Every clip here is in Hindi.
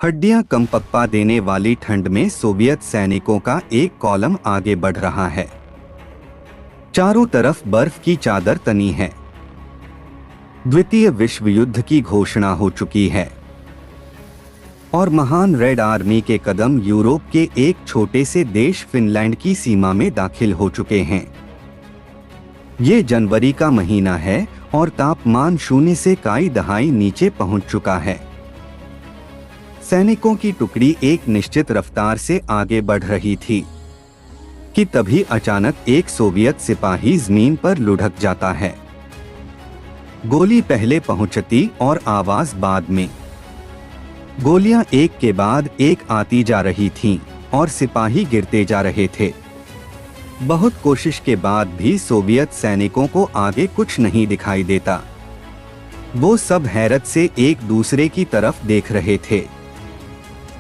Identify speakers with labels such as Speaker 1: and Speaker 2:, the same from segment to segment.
Speaker 1: हड्डियां कंपकपा देने वाली ठंड में सोवियत सैनिकों का एक कॉलम आगे बढ़ रहा है। चारों तरफ बर्फ की चादर तनी है। द्वितीय विश्व युद्ध की घोषणा हो चुकी है और महान रेड आर्मी के कदम यूरोप के एक छोटे से देश फिनलैंड की सीमा में दाखिल हो चुके हैं। ये जनवरी का महीना है और तापमान 0 से कई दहाई नीचे पहुंच चुका है। सैनिकों की टुकड़ी एक निश्चित रफ्तार से आगे बढ़ रही थी कि तभी अचानक एक सोवियत सिपाही जमीन पर लुढ़क जाता है। गोली पहले पहुंचती और आवाज बाद में। गोलियां एक के बाद एक आती जा रही थीं और सिपाही गिरते जा रहे थे। बहुत कोशिश के बाद भी सोवियत सैनिकों को आगे कुछ नहीं दिखाई देता। वो सब हैरत से एक दूसरे की तरफ देख रहे थे।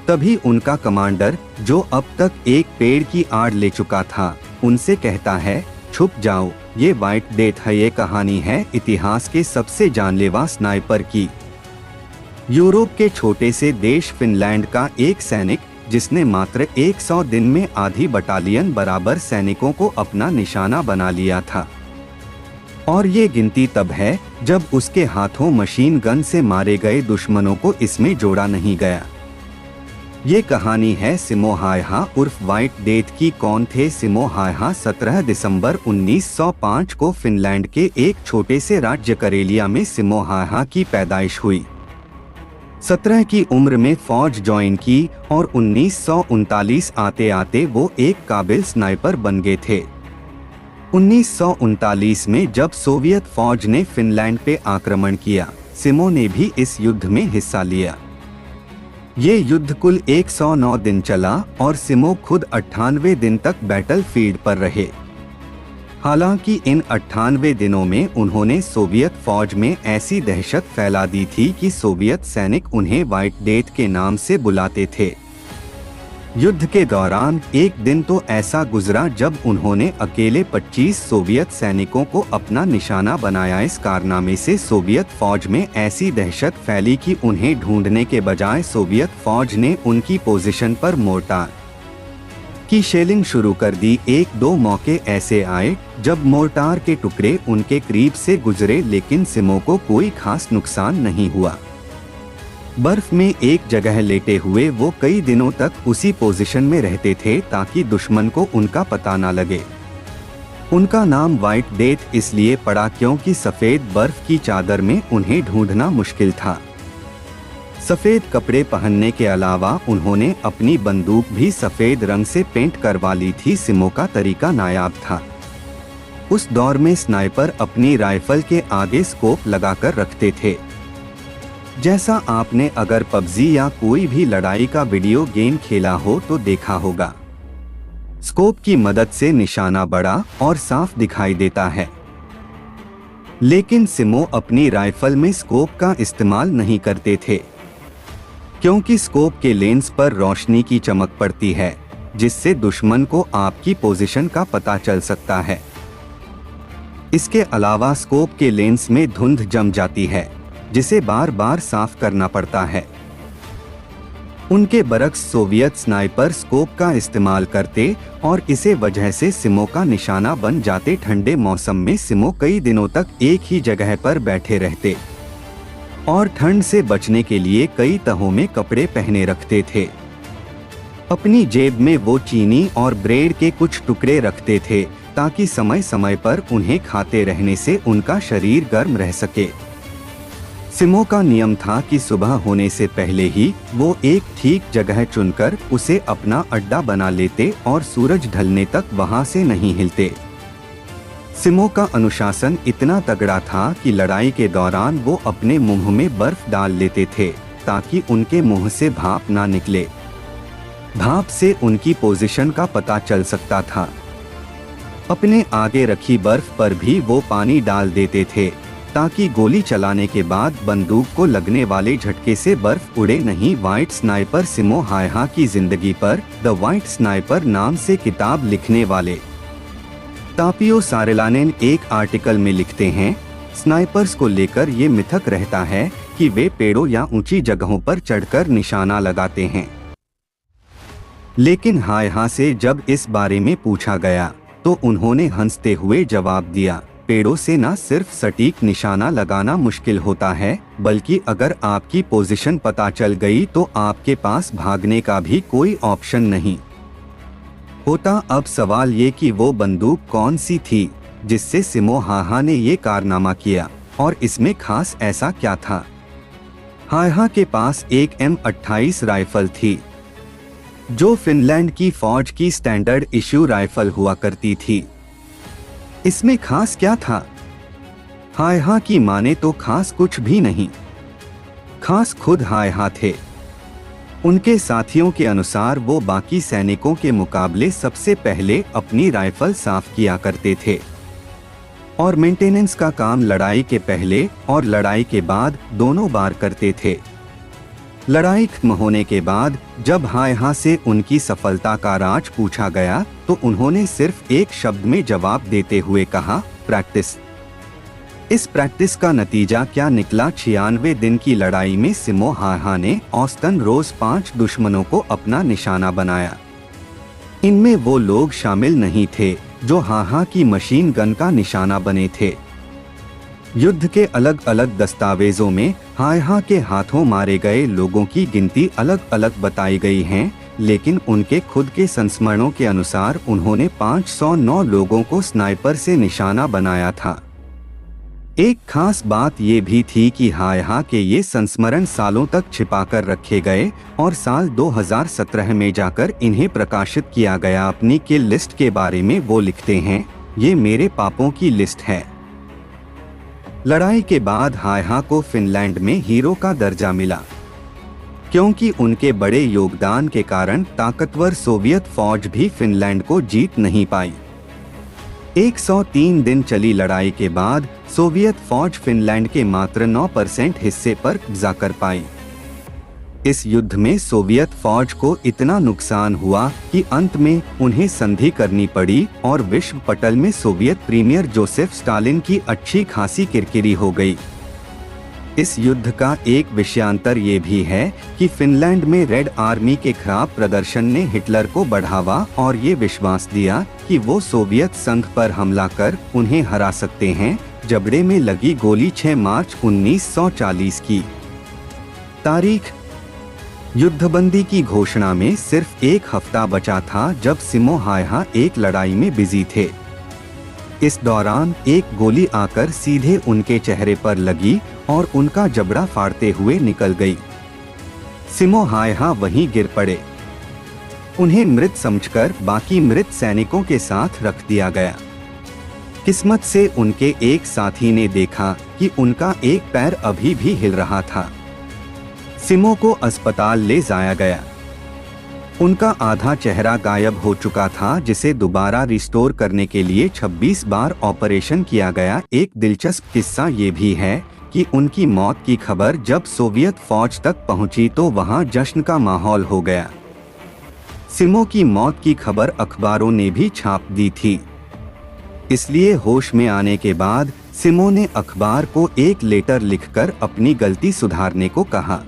Speaker 1: तभी उनका कमांडर, जो अब तक एक पेड़ की आड़ ले चुका था, उनसे कहता है, छुप जाओ, ये व्हाइट डेथ है। ये कहानी है इतिहास के सबसे जानलेवा स्नाइपर की। यूरोप के छोटे से देश फिनलैंड का एक सैनिक, जिसने मात्र 100 दिन में आधी बटालियन बराबर सैनिकों को अपना निशाना बना लिया था। और ये गिनती तब है जब उसके हाथों मशीन गन से मारे गए दुश्मनों को इसमें जोड़ा नहीं गया। ये कहानी है सिमो हायहा उर्फ व्हाइट डेथ की। कौन थे सिमो हायहा? 17 दिसंबर 1905 को फिनलैंड के एक छोटे से राज्य करेलिया में सिमो हायहा की पैदाइश हुई। 17 की उम्र में फौज ज्वाइन की और 1939 आते आते वो एक काबिल स्नाइपर बन गए थे। 1939 में जब सोवियत फौज ने फिनलैंड पे आक्रमण किया, सिमो ने भी इस युद्ध में हिस्सा लिया। ये युद्ध कुल 109 दिन चला और सिमो खुद 98 दिन तक बैटलफील्ड पर रहे। हालांकि इन 98 दिनों में उन्होंने सोवियत फौज में ऐसी दहशत फैला दी थी कि सोवियत सैनिक उन्हें व्हाइट डेथ के नाम से बुलाते थे। युद्ध के दौरान एक दिन तो ऐसा गुजरा जब उन्होंने अकेले 25 सोवियत सैनिकों को अपना निशाना बनाया। इस कारनामे से सोवियत फौज में ऐसी दहशत फैली कि उन्हें ढूंढने के बजाय सोवियत फौज ने उनकी पोजीशन पर मोर्टार की शेलिंग शुरू कर दी। एक दो मौके ऐसे आए जब मोर्टार के टुकड़े उनके करीब से गुजरे, लेकिन सिमो को कोई खास नुकसान नहीं हुआ। बर्फ में एक जगह लेटे हुए वो कई दिनों तक उसी पोजीशन में रहते थे ताकि दुश्मन को उनका पता न लगे। उनका नाम व्हाइट डेथ इसलिए पड़ा क्योंकि सफेद बर्फ की चादर में उन्हें ढूंढना मुश्किल था। सफेद कपड़े पहनने के अलावा उन्होंने अपनी बंदूक भी सफेद रंग से पेंट करवा ली थी। सिमो का तरीका नायाब था। उस दौर में स्नाइपर अपनी राइफल के आगे स्कोप लगाकर रखते थे, जैसा आपने अगर पबजी या कोई भी लड़ाई का वीडियो गेम खेला हो तो देखा होगा। स्कोप की मदद से निशाना बड़ा और साफ दिखाई देता है। लेकिन सिमो अपनी राइफल में स्कोप का इस्तेमाल नहीं करते थे, क्योंकि स्कोप के लेंस पर रोशनी की चमक पड़ती है, जिससे दुश्मन को आपकी पोजीशन का पता चल सकता है। इसके अलावा स्कोप के लेंस में धुंध जम जाती है, जिसे बार बार साफ करना पड़ता है। उनके बरक्स सोवियत स्नाइपर स्कोप का इस्तेमाल करते और इसे वजह से सिमो का निशाना बन जाते। ठंडे मौसम में सिमो कई दिनों तक एक ही जगह पर बैठे रहते और ठंड से बचने के लिए कई तहों में कपड़े पहने रखते थे। अपनी जेब में वो चीनी और ब्रेड के कुछ टुकड़े रखते थे ताकि समय समय पर उन्हें खाते रहने से उनका शरीर गर्म रह सके। सिमो का नियम था कि सुबह होने से पहले ही वो एक ठीक जगह चुनकर उसे अपना अड्डा बना लेते और सूरज ढलने तक वहां से नहीं हिलते। सिमो का अनुशासन इतना तगड़ा था कि लड़ाई के दौरान वो अपने मुंह में बर्फ डाल लेते थे ताकि उनके मुंह से भाप ना निकले। भाप से उनकी पोजीशन का पता चल सकता था। अपने आगे रखी बर्फ पर भी वो पानी डाल देते थे ताकि गोली चलाने के बाद बंदूक को लगने वाले झटके से बर्फ उड़े नहीं। व्हाइट स्नाइपर सिमो हायहा की जिंदगी पर द व्हाइट स्नाइपर नाम से किताब लिखने वाले तापियो सारेलानेन एक आर्टिकल में लिखते हैं, स्नाइपर्स को लेकर ये मिथक रहता है कि वे पेड़ों या ऊंची जगहों पर चढ़कर निशाना लगाते हैं। लेकिन हायहा से जब इस बारे में पूछा गया तो उन्होंने हंसते हुए जवाब दिया, पेड़ों से न सिर्फ सटीक निशाना लगाना मुश्किल होता है, बल्कि अगर आपकी पोजीशन पता चल गई तो आपके पास भागने का भी कोई ऑप्शन नहीं होता। अब सवाल ये कि वो बंदूक कौन सी थी जिससे सिमो हायहा ने ये कारनामा किया, और इसमें खास ऐसा क्या था। हायहा के पास एक M28 राइफल थी जो फिनलैंड की फौज की स्टैंडर्ड इश्यू राइफल हुआ करती थी। इसमें खास क्या था? हायहा की माने तो खास कुछ भी नहीं। खास खुद हायहा थे। उनके साथियों के अनुसार वो बाकी सैनिकों के मुकाबले सबसे पहले अपनी राइफल साफ किया करते थे और मेंटेनेंस का काम लड़ाई के पहले और लड़ाई के बाद दोनों बार करते थे। लड़ाई खत्म होने के बाद जब हायहा से उनकी सफलता का राज पूछा गया तो उन्होंने सिर्फ एक शब्द में जवाब देते हुए कहा, प्रैक्टिस। इस प्रैक्टिस का नतीजा क्या निकला? 96 दिन की लड़ाई में सिमो हायहा ने औसतन रोज 5 दुश्मनों को अपना निशाना बनाया। इनमें वो लोग शामिल नहीं थे जो हायहा की मशीन गन का निशाना बने थे। युद्ध के अलग अलग दस्तावेजों में हायहा के हाथों मारे गए लोगों की गिनती अलग अलग बताई गई है, लेकिन उनके खुद के संस्मरणों के अनुसार उन्होंने 509 लोगों को स्नाइपर से निशाना बनाया था। एक खास बात ये भी थी कि हायहा के ये संस्मरण सालों तक छिपाकर रखे गए और साल 2017 में जाकर इन्हें प्रकाशित किया गया। अपनी किल लिस्ट के बारे में वो लिखते हैं, ये मेरे पापों की लिस्ट है। लड़ाई के बाद हायहा को फिनलैंड में हीरो का दर्जा मिला क्योंकि उनके बड़े योगदान के कारण ताकतवर सोवियत फौज भी फिनलैंड को जीत नहीं पाई। 103 दिन चली लड़ाई के बाद सोवियत फौज फिनलैंड के मात्र 9% हिस्से पर कब्जा कर पाई। इस युद्ध में सोवियत फौज को इतना नुकसान हुआ कि अंत में उन्हें संधि करनी पड़ी और विश्व पटल में सोवियत प्रीमियर जोसेफ स्टालिन की अच्छी खासी किरकिरी हो गई। इस युद्ध का एक विषयांतर ये भी है कि फिनलैंड में रेड आर्मी के खराब प्रदर्शन ने हिटलर को बढ़ावा और ये विश्वास दिया कि वो सोवियत संघ पर हमला कर उन्हें हरा सकते हैं। जबड़े में लगी गोली 6 मार्च 1940 की तारीख। युद्धबंदी की घोषणा में सिर्फ एक हफ्ता बचा था जब सिमो हायहा एक लड़ाई में बिजी थे। इस दौरान एक गोली आकर सीधे उनके चेहरे पर लगी और उनका जबड़ा फाड़ते हुए निकल गई। सिमो हायहा वहीं गिर पड़े। उन्हें मृत समझकर बाकी मृत सैनिकों के साथ रख दिया गया। किस्मत से उनके एक साथी ने देखा कि उनका एक पैर अभी भी हिल रहा था। सिमो को अस्पताल ले जाया गया। उनका आधा चेहरा गायब हो चुका था, जिसे दोबारा रिस्टोर करने के लिए 26 बार ऑपरेशन किया गया। एक दिलचस्प किस्सा ये भी है कि उनकी मौत की खबर जब सोवियत फौज तक पहुंची तो वहां जश्न का माहौल हो गया। सिमो की मौत की खबर अखबारों ने भी छाप दी थी। इसलिए होश में आने के बाद सिमो ने अखबार को एक लेटर लिखकर अपनी गलती सुधारने को कहा।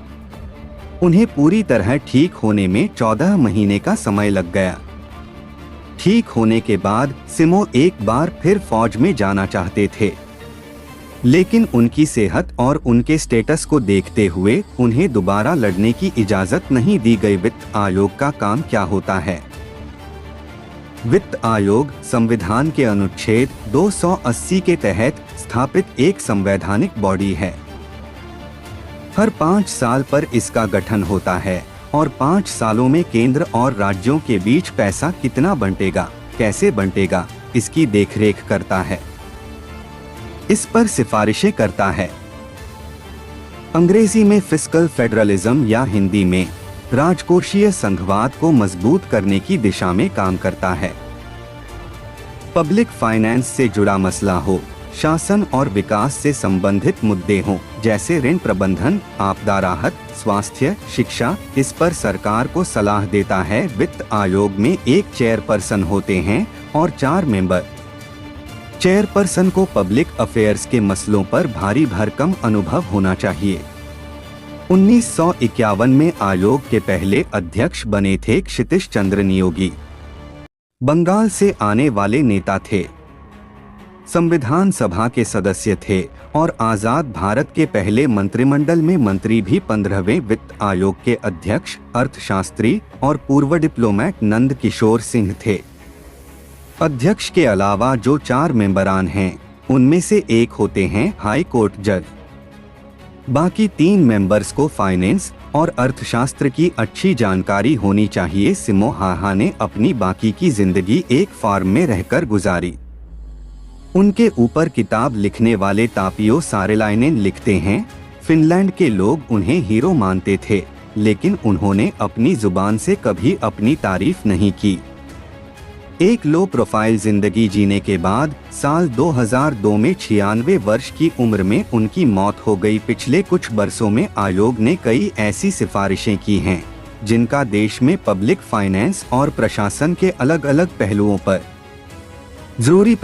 Speaker 1: उन्हें पूरी तरह ठीक होने में 14 महीने का समय लग गया। ठीक होने के बाद सिमो एक बार फिर फौज में जाना चाहते थे, लेकिन उनकी सेहत और उनके स्टेटस को देखते हुए उन्हें दोबारा लड़ने की इजाजत नहीं दी गई। वित्त आयोग का काम क्या होता है? वित्त आयोग संविधान के अनुच्छेद 280 के तहत स्थापित एक संवैधानिक बॉडी है। हर 5 साल पर इसका गठन होता है और 5 सालों में केंद्र और राज्यों के बीच पैसा कितना बंटेगा, कैसे बंटेगा, इसकी देखरेख करता है। इस पर सिफारिशें करता है। अंग्रेजी में फिस्कल फेडरलिज्म या हिंदी में राजकोषीय संघवाद को मजबूत करने की दिशा में काम करता है। पब्लिक फाइनेंस से जुड़ा मसला हो, शासन और विकास से संबंधित मुद्दे हों, जैसे ऋण प्रबंधन, आपदा राहत, स्वास्थ्य, शिक्षा, इस पर सरकार को सलाह देता है। वित्त आयोग में एक चेयरपर्सन होते हैं और 4 मेंबर। चेयरपर्सन को पब्लिक अफेयर्स के मसलों पर भारी भरकम अनुभव होना चाहिए। 1951 में आयोग के पहले अध्यक्ष बने थे क्षितिश चंद्र नियोगी। बंगाल से आने वाले नेता थे, संविधान सभा के सदस्य थे और आजाद भारत के पहले मंत्रिमंडल में मंत्री भी। 15वें वित्त आयोग के अध्यक्ष अर्थशास्त्री और पूर्व डिप्लोमेट नंद किशोर सिंह थे। अध्यक्ष के अलावा जो 4 मेंबरान हैं, उनमें से एक होते हैं हाई कोर्ट जज। बाकी 3 मेंबर्स को फाइनेंस और अर्थशास्त्र की अच्छी जानकारी होनी चाहिए। सिमो हाहा ने अपनी बाकी की जिंदगी एक फार्म में रहकर गुजारी। उनके ऊपर किताब लिखने वाले तापियो सारेलाइनेन लिखते हैं, फिनलैंड के लोग उन्हें हीरो मानते थे, लेकिन उन्होंने अपनी जुबान से कभी अपनी तारीफ नहीं की। एक लो प्रोफाइल जिंदगी जीने के बाद साल 2002 में 96 वर्ष की उम्र में उनकी मौत हो गई। पिछले कुछ बरसों में आयोग ने कई ऐसी सिफारिशें की हैं, जिनका देश में पब्लिक फाइनेंस और प्रशासन के अलग अलग पहलुओं पर जरूरी